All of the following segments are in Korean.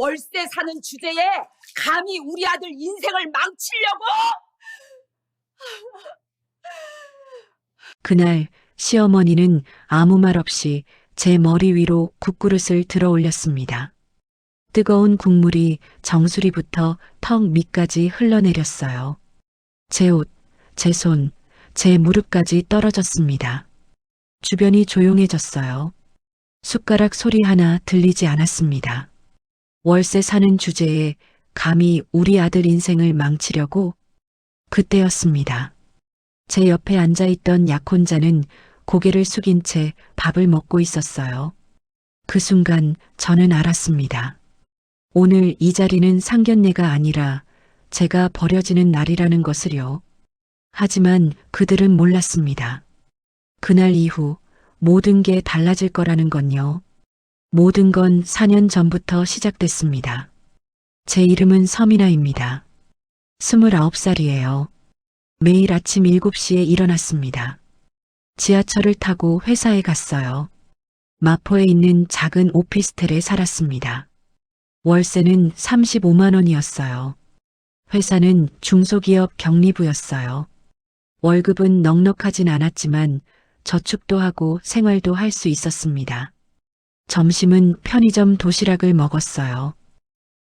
월세 사는 주제에 감히 우리 아들 인생을 망치려고? 그날 시어머니는 아무 말 없이 제 머리 위로 국그릇을 들어 올렸습니다. 뜨거운 국물이 정수리부터 턱 밑까지 흘러내렸어요. 제 옷, 제 손, 제 무릎까지 떨어졌습니다. 주변이 조용해졌어요. 숟가락 소리 하나 들리지 않았습니다. 월세 사는 주제에 감히 우리 아들 인생을 망치려고? 그때였습니다. 제 옆에 앉아있던 약혼자는 고개를 숙인 채 밥을 먹고 있었어요. 그 순간 저는 알았습니다. 오늘 이 자리는 상견례가 아니라 제가 버려지는 날이라는 것을요. 하지만 그들은 몰랐습니다. 그날 이후 모든 게 달라질 거라는 건요. 모든 건 4년 전부터 시작됐습니다. 제 이름은 서민아입니다. 29살이에요. 매일 아침 7시에 일어났습니다. 지하철을 타고 회사에 갔어요. 마포에 있는 작은 오피스텔에 살았습니다. 월세는 35만 원이었어요. 회사는 중소기업 격리부였어요. 월급은 넉넉하진 않았지만 저축도 하고 생활도 할 수 있었습니다. 점심은 편의점 도시락을 먹었어요.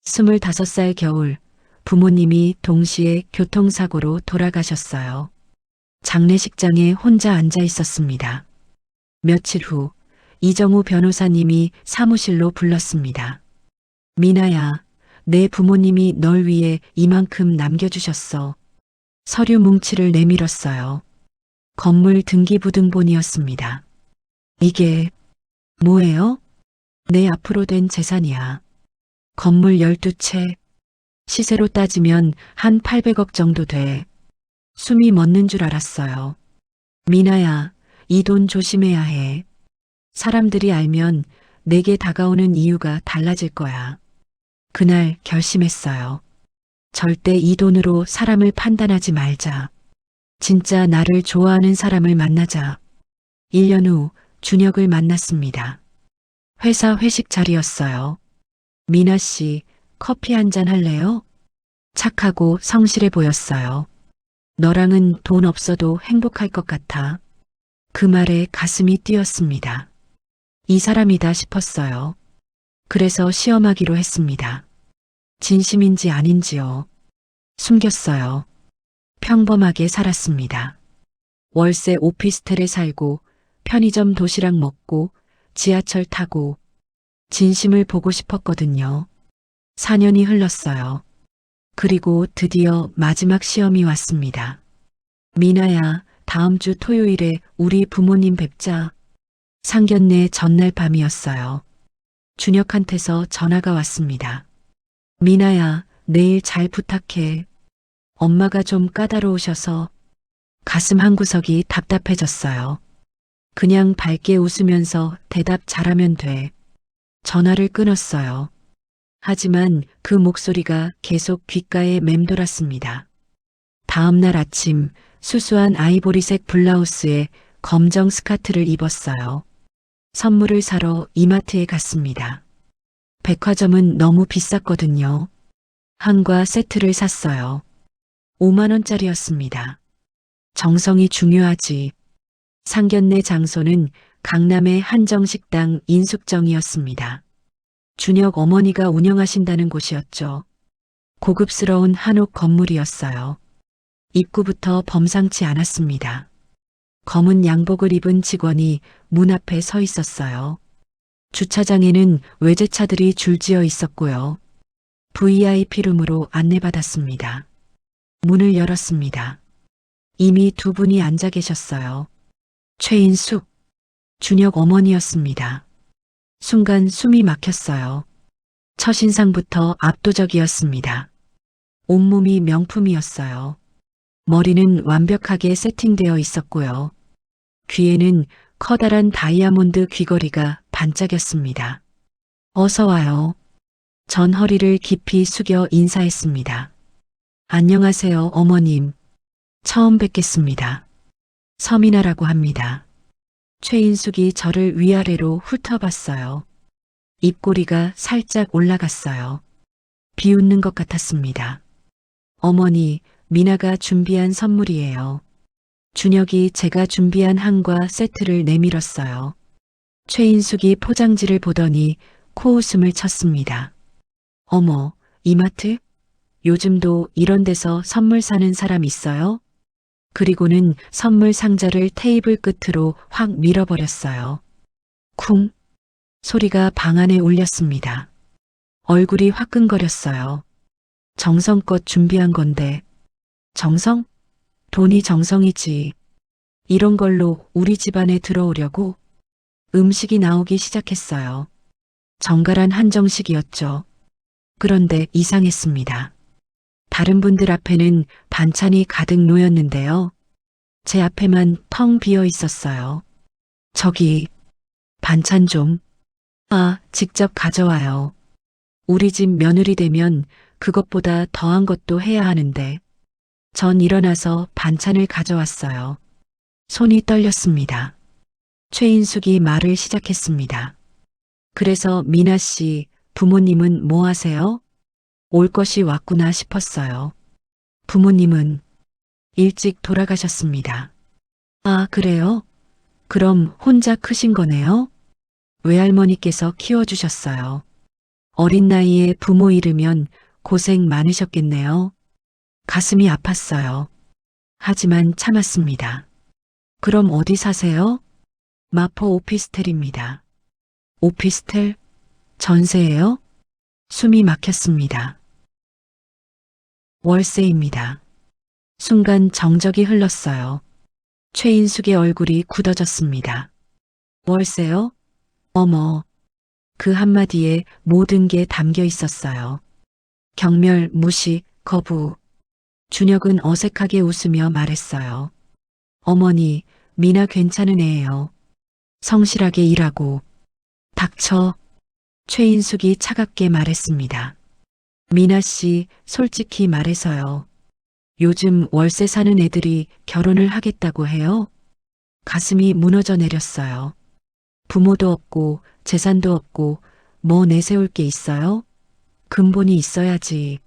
25살 겨울 부모님이 동시에 교통사고로 돌아가셨어요. 장례식장에 혼자 앉아 있었습니다. 며칠 후 이정우 변호사님이 사무실로 불렀습니다. 미나야, 내 부모님이 널 위해 이만큼 남겨주셨어. 서류 뭉치를 내밀었어요. 건물 등기부등본이었습니다. 이게 뭐예요? 내 앞으로 된 재산이야. 건물 12채. 시세로 따지면 한 800억 정도 돼. 숨이 멎는 줄 알았어요. 미나야, 이 돈 조심해야 해. 사람들이 알면 내게 다가오는 이유가 달라질 거야. 그날 결심했어요. 절대 이 돈으로 사람을 판단하지 말자. 진짜 나를 좋아하는 사람을 만나자. 1년 후 준혁을 만났습니다. 회사 회식 자리였어요. 미나 씨, 커피 한 잔 할래요? 착하고 성실해 보였어요. 너랑은 돈 없어도 행복할 것 같아. 그 말에 가슴이 뛰었습니다. 이 사람이다 싶었어요. 그래서 시험하기로 했습니다. 진심인지 아닌지요. 숨겼어요. 평범하게 살았습니다. 월세 오피스텔에 살고 편의점 도시락 먹고 지하철 타고 진심을 보고 싶었거든요. 4년이 흘렀어요. 그리고 드디어 마지막 시험이 왔습니다. 미나야, 다음 주 토요일에 우리 부모님 뵙자. 상견례 전날 밤이었어요. 준혁한테서 전화가 왔습니다. 미나야, 내일 잘 부탁해. 엄마가 좀 까다로우셔서. 가슴 한구석이 답답해졌어요. 그냥 밝게 웃으면서 대답 잘하면 돼. 전화를 끊었어요. 하지만 그 목소리가 계속 귓가에 맴돌았습니다. 다음 날 아침 수수한 아이보리색 블라우스에 검정 스카트를 입었어요. 선물을 사러 이마트에 갔습니다. 백화점은 너무 비쌌거든요. 한과 세트를 샀어요. 5만 원짜리였습니다. 정성이 중요하지. 상견례 장소는 강남의 한정식당 인숙정이었습니다. 준혁 어머니가 운영하신다는 곳이었죠. 고급스러운 한옥 건물이었어요. 입구부터 범상치 않았습니다. 검은 양복을 입은 직원이 문 앞에 서 있었어요. 주차장에는 외제차들이 줄지어 있었고요. VIP룸으로 안내받았습니다. 문을 열었습니다. 이미 두 분이 앉아 계셨어요. 최인숙, 준혁 어머니였습니다. 순간 숨이 막혔어요. 첫인상부터 압도적이었습니다. 온몸이 명품이었어요. 머리는 완벽하게 세팅되어 있었고요. 귀에는 커다란 다이아몬드 귀걸이가 반짝였습니다. 어서 와요. 전 허리를 깊이 숙여 인사했습니다. 안녕하세요, 어머님. 처음 뵙겠습니다. 서민아라고 합니다. 최인숙이 저를 위아래로 훑어봤어요. 입꼬리가 살짝 올라갔어요. 비웃는 것 같았습니다. 어머니, 미나가 준비한 선물이에요. 준혁이 제가 준비한 한과 세트를 내밀었어요. 최인숙이 포장지를 보더니 코웃음을 쳤습니다. 어머, 이마트? 요즘도 이런 데서 선물 사는 사람 있어요? 그리고는 선물 상자를 테이블 끝으로 확 밀어버렸어요. 쿵! 소리가 방 안에 울렸습니다. 얼굴이 화끈거렸어요. 정성껏 준비한 건데. 정성? 돈이 정성이지. 이런 걸로 우리 집안에 들어오려고? 음식이 나오기 시작했어요. 정갈한 한정식이었죠. 그런데 이상했습니다. 다른 분들 앞에는 반찬이 가득 놓였는데요. 제 앞에만 텅 비어 있었어요. 저기, 반찬 좀. 아, 직접 가져와요. 우리 집 며느리 되면 그것보다 더한 것도 해야 하는데. 전 일어나서 반찬을 가져왔어요. 손이 떨렸습니다. 최인숙이 말을 시작했습니다. 그래서 미나 씨, 부모님은 뭐 하세요? 올 것이 왔구나 싶었어요. 부모님은 일찍 돌아가셨습니다. 아, 그래요? 그럼 혼자 크신 거네요? 외할머니께서 키워주셨어요. 어린 나이에 부모 잃으면 고생 많으셨겠네요. 가슴이 아팠어요. 하지만 참았습니다. 그럼 어디 사세요? 마포 오피스텔입니다. 오피스텔? 전세예요? 숨이 막혔습니다. 월세입니다. 순간 정적이 흘렀어요. 최인숙의 얼굴이 굳어졌습니다. 월세요? 어머, 그 한마디에 모든 게 담겨 있었어요. 경멸, 무시, 거부. 준혁은 어색하게 웃으며 말했어요. 어머니, 미나 괜찮은 애예요. 성실하게 일하고. 닥쳐. 최인숙이 차갑게 말했습니다. 미나 씨, 솔직히 말해서요. 요즘 월세 사는 애들이 결혼을 하겠다고 해요? 가슴이 무너져 내렸어요. 부모도 없고 재산도 없고 뭐 내세울 게 있어요? 근본이 있어야지.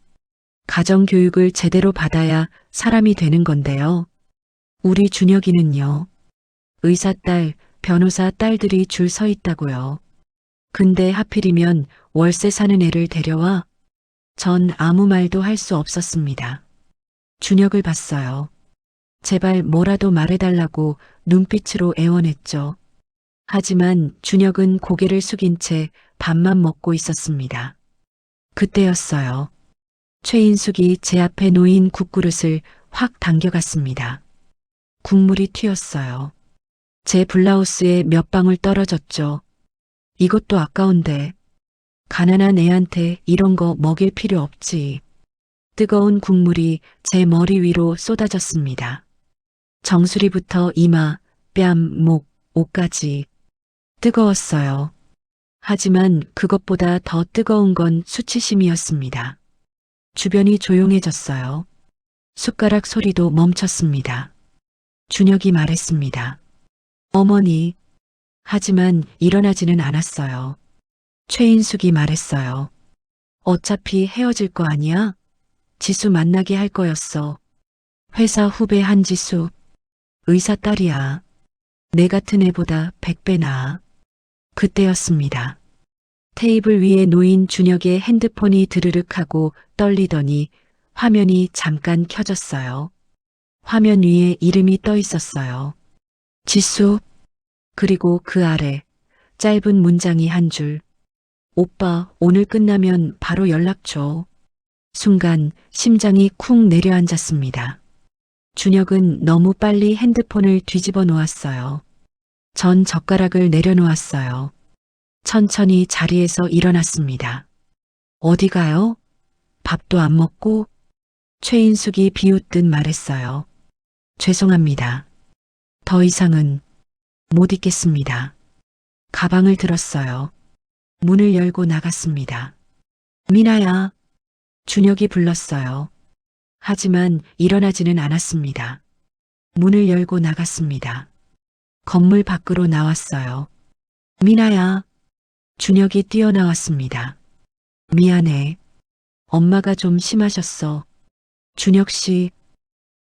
가정교육을 제대로 받아야 사람이 되는 건데요. 우리 준혁이는요. 의사 딸, 변호사 딸들이 줄 서 있다고요. 근데 하필이면 월세 사는 애를 데려와? 전 아무 말도 할 수 없었습니다. 준혁을 봤어요. 제발 뭐라도 말해달라고 눈빛으로 애원했죠. 하지만 준혁은 고개를 숙인 채 밥만 먹고 있었습니다. 그때였어요. 최인숙이 제 앞에 놓인 국그릇을 확 당겨갔습니다. 국물이 튀었어요. 제 블라우스에 몇 방울 떨어졌죠. 이것도 아까운데. 가난한 애한테 이런 거 먹일 필요 없지. 뜨거운 국물이 제 머리 위로 쏟아졌습니다. 정수리부터 이마, 뺨, 목, 옷까지. 뜨거웠어요. 하지만 그것보다 더 뜨거운 건 수치심이었습니다. 주변이 조용해졌어요. 숟가락 소리도 멈췄습니다. 준혁이 말했습니다. 어머니. 하지만 일어나지는 않았어요. 최인숙이 말했어요. 어차피 헤어질 거 아니야? 지수 만나게 할 거였어. 회사 후배 한지수. 의사 딸이야. 내 같은 애보다 100배 나아. 그때였습니다. 테이블 위에 놓인 준혁의 핸드폰이 드르륵 하고 떨리더니 화면이 잠깐 켜졌어요. 화면 위에 이름이 떠 있었어요. 지수. 그리고 그 아래 짧은 문장이 한 줄. 오빠, 오늘 끝나면 바로 연락 줘. 순간 심장이 쿵 내려앉았습니다. 준혁은 너무 빨리 핸드폰을 뒤집어 놓았어요. 전 젓가락을 내려놓았어요. 천천히 자리에서 일어났습니다. 어디 가요? 밥도 안 먹고? 최인숙이 비웃듯 말했어요. 죄송합니다. 더 이상은 못 있겠습니다. 가방을 들었어요. 문을 열고 나갔습니다. 미나야. 준혁이 불렀어요. 하지만 일어나지는 않았습니다. 문을 열고 나갔습니다. 건물 밖으로 나왔어요. 미나야. 준혁이 뛰어나왔습니다. 미안해. 엄마가 좀 심하셨어. 준혁 씨,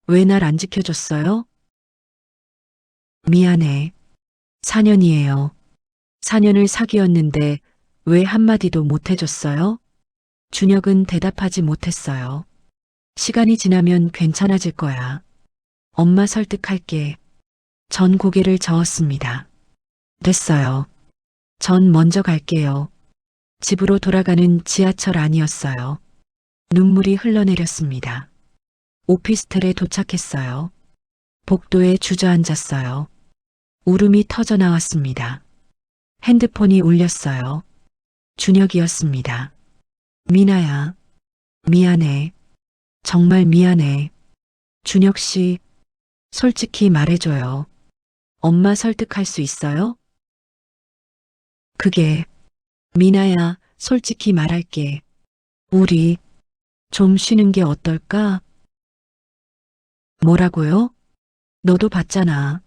왜 날 안 지켜줬어요? 미안해. 4년이에요. 4년을 사귀었는데 왜 한마디도 못 해줬어요? 준혁은 대답하지 못했어요. 시간이 지나면 괜찮아질 거야. 엄마 설득할게. 전 고개를 저었습니다. 됐어요. 전 먼저 갈게요. 집으로 돌아가는 지하철 안이었어요. 눈물이 흘러내렸습니다. 오피스텔에 도착했어요. 복도에 주저앉았어요. 울음이 터져 나왔습니다. 핸드폰이 울렸어요. 준혁이었습니다. 미나야, 미안해. 정말 미안해. 준혁 씨, 솔직히 말해줘요. 엄마 설득할 수 있어요? 그게, 미나야, 솔직히 말할게. 우리, 좀 쉬는 게 어떨까? 뭐라고요? 너도 봤잖아.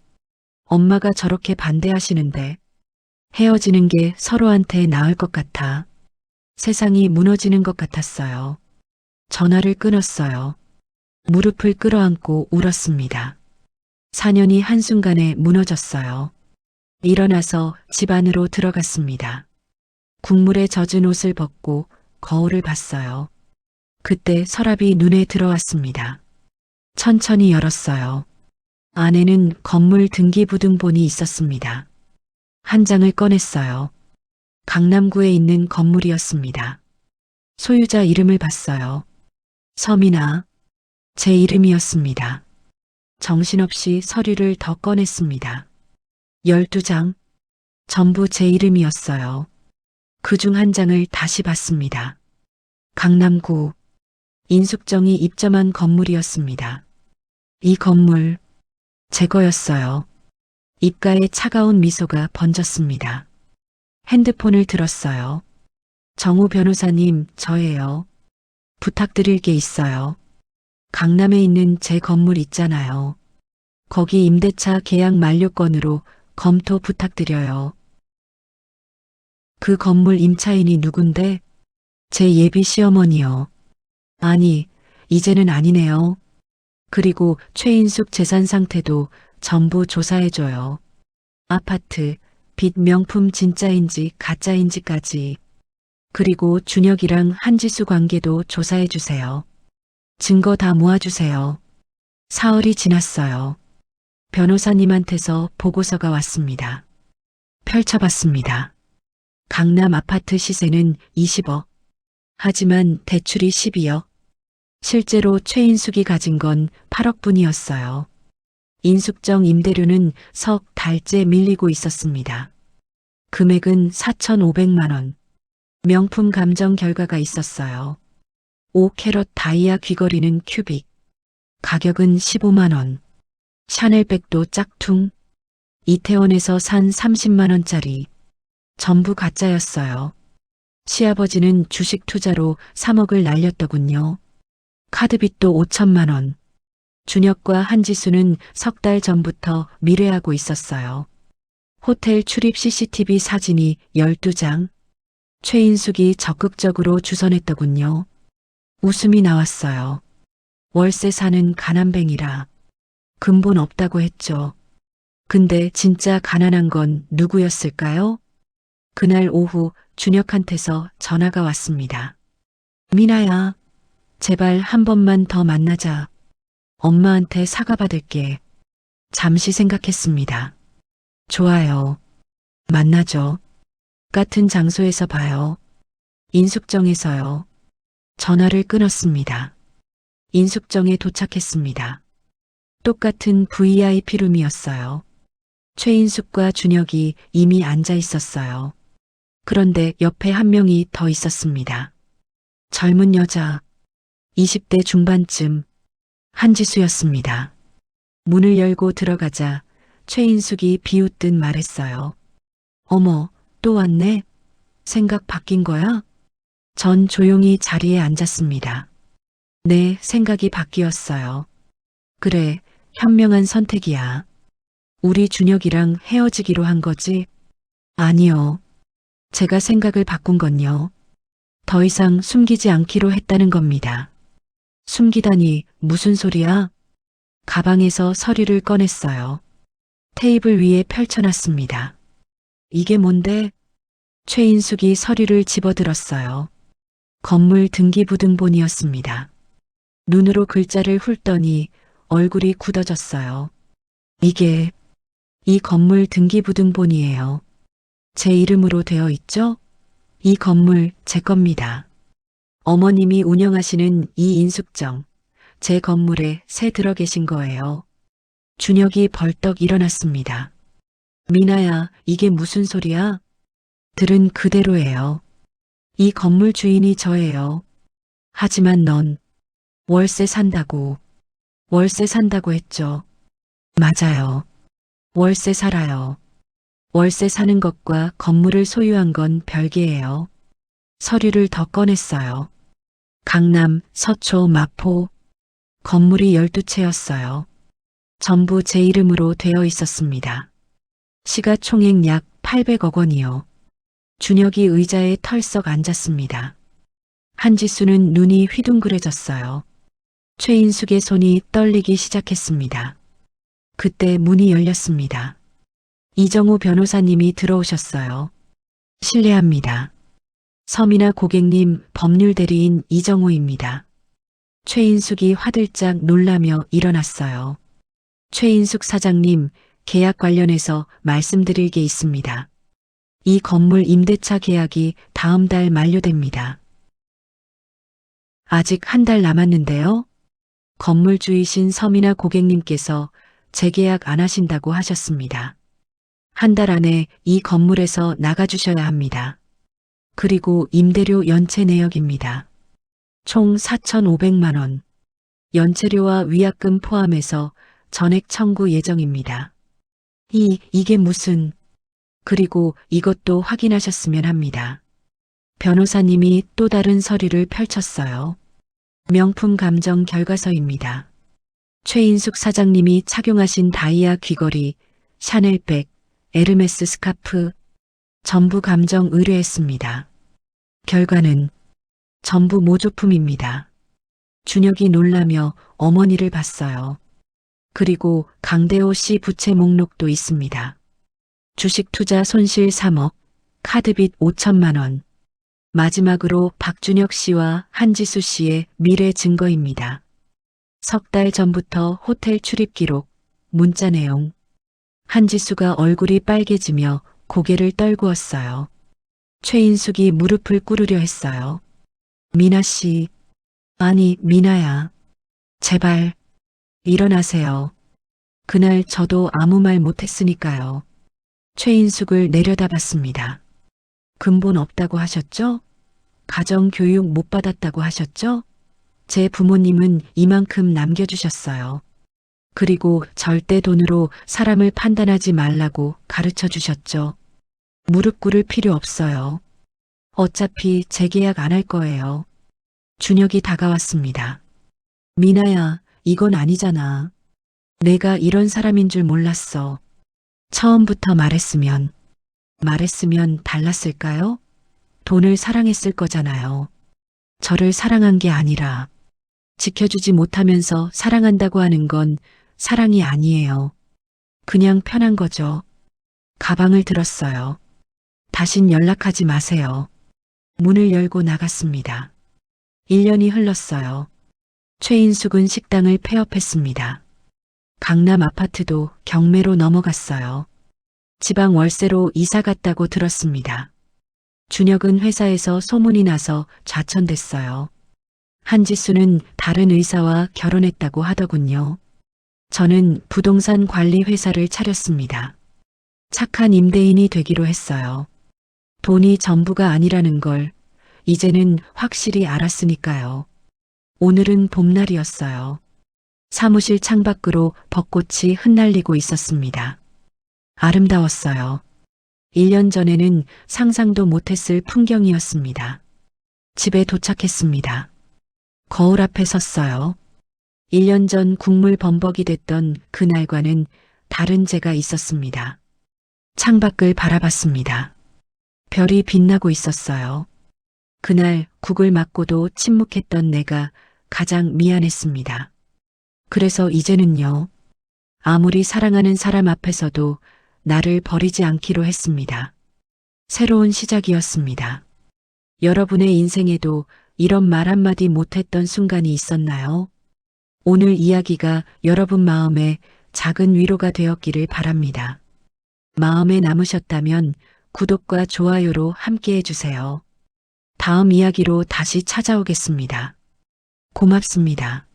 엄마가 저렇게 반대하시는데 헤어지는 게 서로한테 나을 것 같아. 세상이 무너지는 것 같았어요. 전화를 끊었어요. 무릎을 끌어안고 울었습니다. 4년이 한순간에 무너졌어요. 일어나서 집 안으로 들어갔습니다. 국물에 젖은 옷을 벗고 거울을 봤어요. 그때 서랍이 눈에 들어왔습니다. 천천히 열었어요. 안에는 건물 등기부등본이 있었습니다. 한 장을 꺼냈어요. 강남구에 있는 건물이었습니다. 소유자 이름을 봤어요. 서민아, 제 이름이었습니다. 정신없이 서류를 더 꺼냈습니다. 12장, 전부 제 이름이었어요. 그중 한 장을 다시 봤습니다. 강남구, 인숙정이 입점한 건물이었습니다. 이 건물, 제 거였어요. 입가에 차가운 미소가 번졌습니다. 핸드폰을 들었어요. 정우 변호사님, 저예요. 부탁드릴 게 있어요. 강남에 있는 제 건물 있잖아요. 거기 임대차 계약 만료건으로 검토 부탁드려요. 그 건물 임차인이 누군데? 제 예비 시어머니요. 아니, 이제는 아니네요. 그리고 최인숙 재산 상태도 전부 조사해줘요. 아파트, 빚 명품 진짜인지 가짜인지까지. 그리고 준혁이랑 한지수 관계도 조사해주세요. 증거 다 모아주세요. 사흘이 지났어요. 변호사님한테서 보고서가 왔습니다. 펼쳐봤습니다. 강남 아파트 시세는 20억. 하지만 대출이 12억. 실제로 최인숙이 가진 건 8억뿐이었어요. 인숙정 임대료는 석 달째 밀리고 있었습니다. 금액은 4,500만 원. 명품 감정 결과가 있었어요. 5캐럿 다이아 귀걸이는 큐빅. 가격은 15만 원. 샤넬백도 짝퉁. 이태원에서 산 30만 원짜리. 전부 가짜였어요. 시아버지는 주식 투자로 3억을 날렸더군요. 카드빚도 5천만 원. 준혁과 한지수는 석 달 전부터 미래하고 있었어요. 호텔 출입 CCTV 사진이 12장. 최인숙이 적극적으로 주선했더군요. 웃음이 나왔어요. 월세 사는 가난뱅이라. 근본 없다고 했죠. 근데 진짜 가난한 건 누구였을까요? 그날 오후 준혁한테서 전화가 왔습니다. 미나야, 제발 한 번만 더 만나자. 엄마한테 사과받을게. 잠시 생각했습니다. 좋아요. 만나죠. 같은 장소에서 봐요. 인숙정에서요. 전화를 끊었습니다. 인숙정에 도착했습니다. 똑같은 VIP룸이었어요. 최인숙과 준혁이 이미 앉아 있었어요. 그런데 옆에 한 명이 더 있었습니다. 젊은 여자, 20대 중반쯤, 한지수였습니다. 문을 열고 들어가자 최인숙이 비웃듯 말했어요. 어머, 또 왔네? 생각 바뀐 거야? 전 조용히 자리에 앉았습니다. 네, 생각이 바뀌었어요. 그래, 현명한 선택이야. 우리 준혁이랑 헤어지기로 한 거지? 아니요. 제가 생각을 바꾼 건요. 더 이상 숨기지 않기로 했다는 겁니다. 숨기다니 무슨 소리야? 가방에서 서류를 꺼냈어요. 테이블 위에 펼쳐놨습니다. 이게 뭔데? 최인숙이 서류를 집어들었어요. 건물 등기부등본이었습니다. 눈으로 글자를 훑더니 얼굴이 굳어졌어요. 이게 이 건물 등기부등본이에요. 제 이름으로 되어 있죠? 이 건물 제 겁니다. 어머님이 운영하시는 이 인숙정, 제 건물에 새 들어 계신 거예요. 준혁이 벌떡 일어났습니다. 미나야, 이게 무슨 소리야? 들은 그대로예요. 이 건물 주인이 저예요. 하지만 넌 월세 산다고 했죠. 맞아요. 월세 살아요. 월세 사는 것과 건물을 소유한 건 별개예요. 서류를 더 꺼냈어요. 강남, 서초, 마포. 건물이 12채였어요. 전부 제 이름으로 되어 있었습니다. 시가총액 약 800억 원이요. 준혁이 의자에 털썩 앉았습니다. 한지수는 눈이 휘둥그레졌어요. 최인숙의 손이 떨리기 시작했습니다. 그때 문이 열렸습니다. 이정우 변호사님이 들어오셨어요. 실례합니다. 서민아 고객님, 법률 대리인 이정우입니다. 최인숙이 화들짝 놀라며 일어났어요. 최인숙 사장님, 계약 관련해서 말씀드릴 게 있습니다. 이 건물 임대차 계약이 다음 달 만료됩니다. 아직 한 달 남았는데요. 건물주이신 서민아 고객님께서 재계약 안 하신다고 하셨습니다. 한 달 안에 이 건물에서 나가주셔야 합니다. 그리고 임대료 연체 내역입니다. 총 4,500만 원. 연체료와 위약금 포함해서 전액 청구 예정입니다. 이게 무슨... 그리고 이것도 확인하셨으면 합니다. 변호사님이 또 다른 서류를 펼쳤어요. 명품 감정 결과서입니다. 최인숙 사장님이 착용하신 다이아 귀걸이, 샤넬백, 에르메스 스카프, 전부 감정 의뢰했습니다. 결과는 전부 모조품입니다. 준혁이 놀라며 어머니를 봤어요. 그리고 강대호 씨 부채 목록도 있습니다. 주식 투자 손실 3억, 카드빚 5천만 원. 마지막으로 박준혁 씨와 한지수 씨의 미래 증거입니다. 석 달 전부터 호텔 출입 기록, 문자 내용. 한지수가 얼굴이 빨개지며 고개를 떨구었어요. 최인숙이 무릎을 꿇으려 했어요. 미나 씨, 아니 미나야, 제발 일어나세요. 그날 저도 아무 말 못했으니까요. 최인숙을 내려다봤습니다. 근본 없다고 하셨죠? 가정교육 못 받았다고 하셨죠? 제 부모님은 이만큼 남겨주셨어요. 그리고 절대 돈으로 사람을 판단하지 말라고 가르쳐 주셨죠. 무릎 꿇을 필요 없어요. 어차피 재계약 안 할 거예요. 준혁이 다가왔습니다. 미나야, 이건 아니잖아. 내가 이런 사람인 줄 몰랐어. 처음부터 말했으면 달랐을까요? 돈을 사랑했을 거잖아요. 저를 사랑한 게 아니라 지켜주지 못하면서 사랑한다고 하는 건 사랑이 아니에요. 그냥 편한 거죠. 가방을 들었어요. 다신 연락하지 마세요. 문을 열고 나갔습니다. 1년이 흘렀어요. 최인숙은 식당을 폐업했습니다. 강남 아파트도 경매로 넘어갔어요. 지방 월세로 이사 갔다고 들었습니다. 준혁은 회사에서 소문이 나서 좌천됐어요. 한지수는 다른 의사와 결혼했다고 하더군요. 저는 부동산 관리 회사를 차렸습니다. 착한 임대인이 되기로 했어요. 돈이 전부가 아니라는 걸 이제는 확실히 알았으니까요. 오늘은 봄날이었어요. 사무실 창밖으로 벚꽃이 흩날리고 있었습니다. 아름다웠어요. 1년 전에는 상상도 못했을 풍경이었습니다. 집에 도착했습니다. 거울 앞에 섰어요. 1년 전 국물 범벅이 됐던 그날과는 다른 제가 있었습니다. 창밖을 바라봤습니다. 별이 빛나고 있었어요. 그날 국을 맞고도 침묵했던 내가 가장 미안했습니다. 그래서 이제는요, 아무리 사랑하는 사람 앞에서도 나를 버리지 않기로 했습니다. 새로운 시작이었습니다. 여러분의 인생에도 이런 말 한마디 못했던 순간이 있었나요? 오늘 이야기가 여러분 마음에 작은 위로가 되었기를 바랍니다. 마음에 남으셨다면 구독과 좋아요로 함께 해주세요. 다음 이야기로 다시 찾아오겠습니다. 고맙습니다.